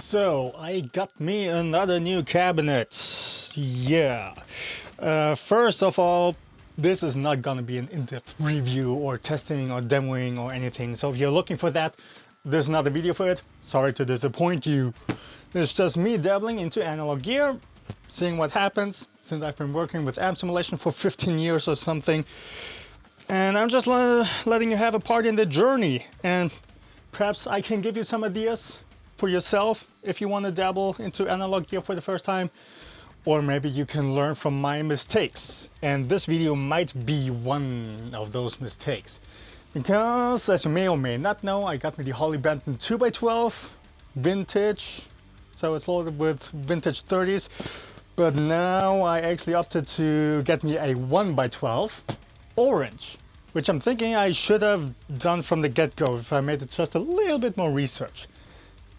So I got me another new cabinet. Yeah. First of all, this is not gonna be an in-depth review or testing or demoing or anything. So if you're looking for that, there's not a video for it. Sorry to disappoint you. It's just me dabbling into analog gear, seeing what happens, since I've been working with amp simulation for 15 years or something. And I'm just letting you have a part in the journey. And perhaps I can give you some ideas for yourself if you want to dabble into analog gear for the first time. Or maybe you can learn from my mistakes. And this video might be one of those mistakes. Because, as you may or may not know, I got me the Holly Benton 2x12 vintage. So it's loaded with vintage 30s. But now I actually opted to get me a 1x12 orange, which I'm thinking I should have done from the get-go if I made it just a little bit more research.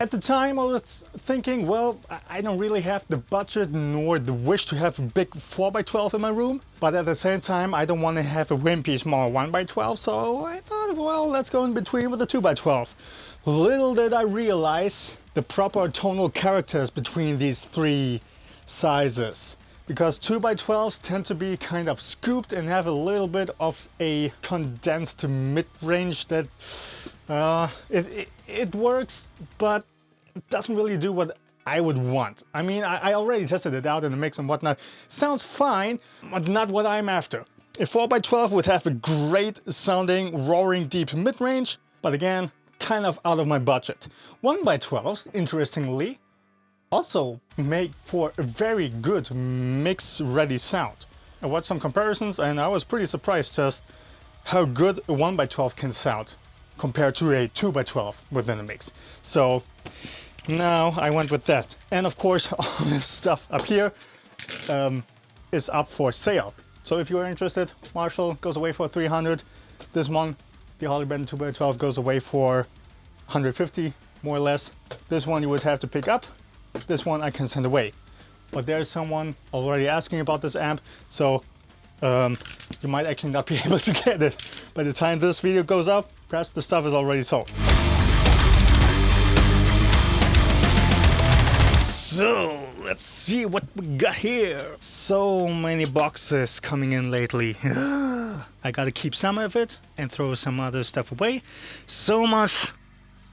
At the time I was thinking, well, I don't really have the budget nor the wish to have a big 4x12 in my room, but at the same time I don't want to have a wimpy small 1x12, so I thought, well, let's go in between with a 2x12. Little did I realize the proper tonal characters between these three sizes. Because 2x12s tend to be kind of scooped and have a little bit of a condensed mid-range that it works, but it doesn't really do what I would want. I mean, I already tested it out in the mix and whatnot. Sounds fine, but not what I'm after. A 4x12 would have a great sounding, roaring deep mid-range, but again, kind of out of my budget. 1x12s, interestingly, also make for a very good mix-ready sound. I watched some comparisons and I was pretty surprised just how good a 1x12 can sound compared to a 2x12 within a mix. So now I went with that. And of course, all this stuff up here is up for sale. So if you're interested, Marshall goes away for 300. This one, the Holly Benton 2x12, goes away for 150, more or less. This one you would have to pick up. This one I can send away. But there's someone already asking about this amp, so you might actually not be able to get it. By the time this video goes up, perhaps the stuff is already sold. So let's see what we got here. So many boxes coming in lately. I gotta keep some of it and throw some other stuff away. So much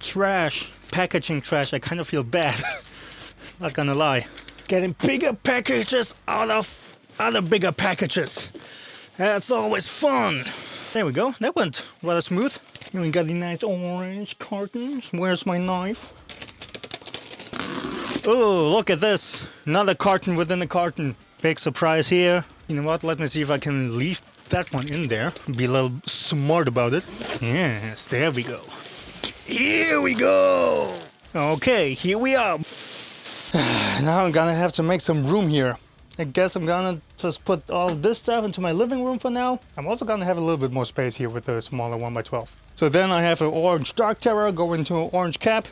trash, packaging trash, I kind of feel bad. Not gonna lie. Getting bigger packages out of other bigger packages. That's always fun. There we go. That went rather smooth. Here we got the nice orange cartons. Where's my knife? Oh, look at this. Another carton within a carton. Big surprise here. You know what? Let me see if I can leave that one in there. Be a little smart about it. Yes, there we go. Here we go. Okay, here we are. Now I'm gonna have to make some room here. I guess I'm gonna just put all this stuff into my living room for now. I'm also gonna have a little bit more space here with the smaller 1x12. So then I have an orange Dark Terror go into an orange cap.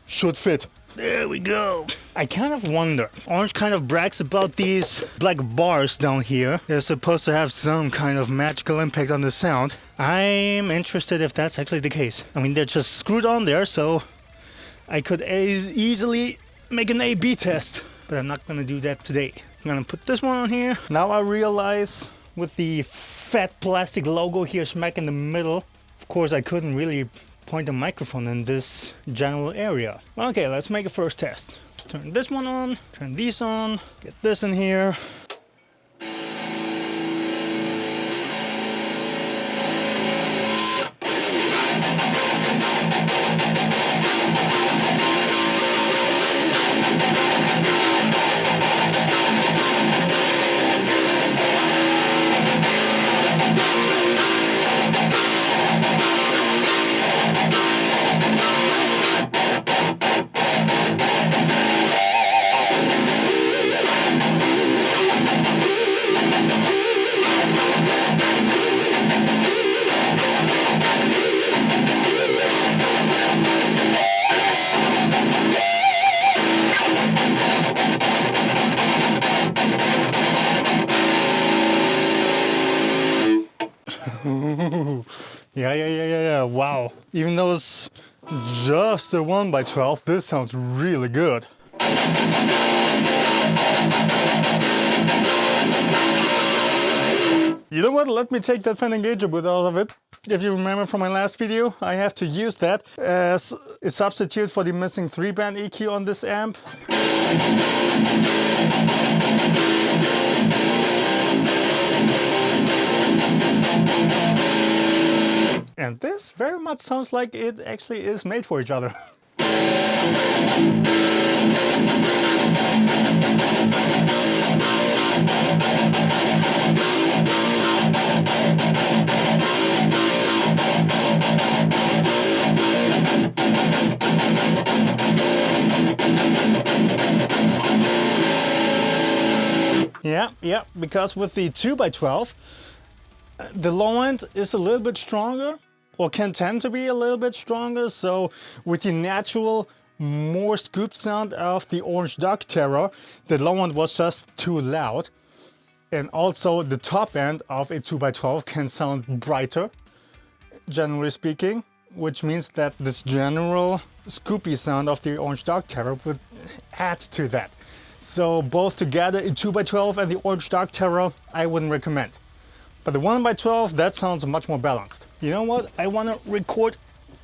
Should fit. There we go. I kind of wonder. Orange kind of brags about these black bars down here. They're supposed to have some kind of magical impact on the sound. I'm interested if that's actually the case. I mean, they're just screwed on there, so I could easily make an A/B test, but I'm not gonna do that today. I'm gonna put this one on here. Now I realize with the fat plastic logo here smack in the middle, of course I couldn't really point a microphone in this general area. Okay, let's make a first test. Turn this one on, turn these on, get this in here. Yeah. Wow. Even those just a 1x12, this sounds really good. You know what, let me take that fan engager booth out of it. If you remember from my last video, I have to use that as a substitute for the missing 3-band EQ on this amp. And this very much sounds like it actually is made for each other. Yeah, because with the 2x12, the low end is a little bit stronger, or can tend to be a little bit stronger. So with the natural, more scoop sound of the Orange Duck Terror, the low end was just too loud. And also the top end of a 2x12 can sound brighter, generally speaking, which means that this general scoopy sound of the Orange Duck Terror would add to that. So both together, a 2x12 and the Orange Duck Terror, I wouldn't recommend. But the 1x12, that sounds much more balanced. You know what? I want to record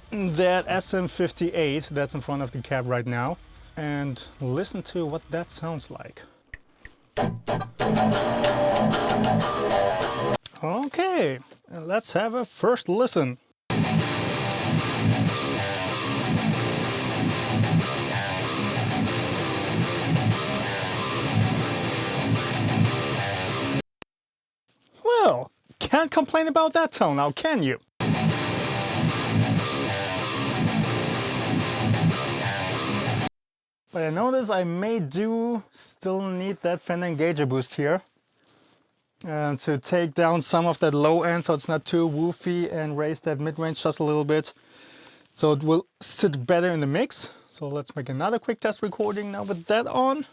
that SM58 that's in front of the cab right now and listen to what that sounds like. Okay, let's have a first listen. Well, can't complain about that tone now, can you? But I notice I still need that fan engager boost here to take down some of that low end so it's not too woofy and raise that mid-range just a little bit so it will sit better in the mix. So let's make another quick test recording now with that on.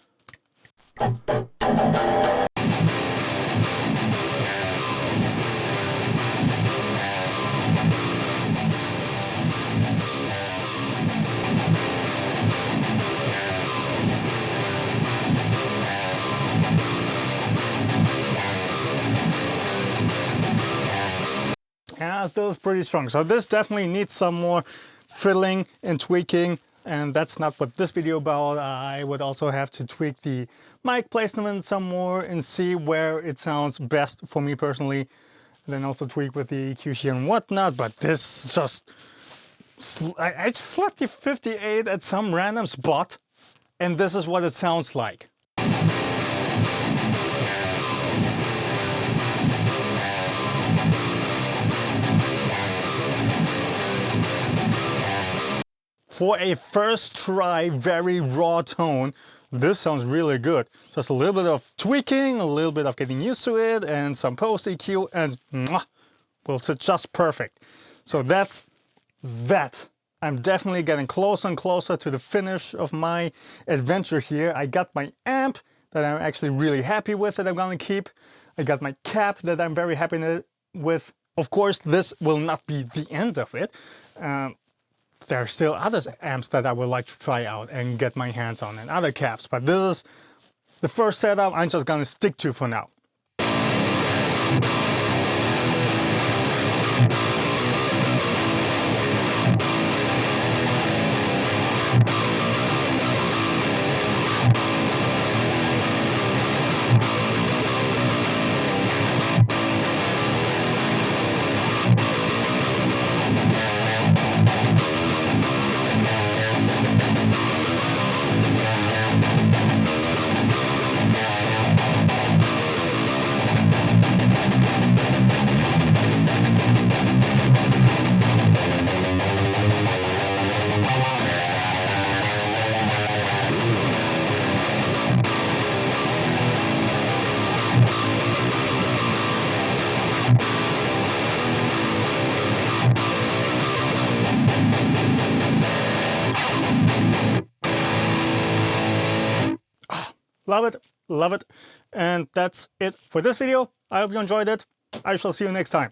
Yeah, still pretty strong. So this definitely needs some more fiddling and tweaking, and that's not what this video about. I would also have to tweak the mic placement some more and see where it sounds best for me personally. And then also tweak with the EQ here and whatnot, but this just... I just left the 58 at some random spot, and this is what it sounds like. For a first try, very raw tone, this sounds really good. Just a little bit of tweaking, a little bit of getting used to it, and some post EQ, and will sit just perfect. So that's that. I'm definitely getting closer and closer to the finish of my adventure here. I got my amp that I'm actually really happy with that I'm gonna keep. I got my cap that I'm very happy with. Of course, this will not be the end of it. There are still other amps that I would like to try out and get my hands on, and other caps, but this is the first setup I'm just gonna stick to for now. Love it, love it. And that's it for this video. I hope you enjoyed it. I shall see you next time.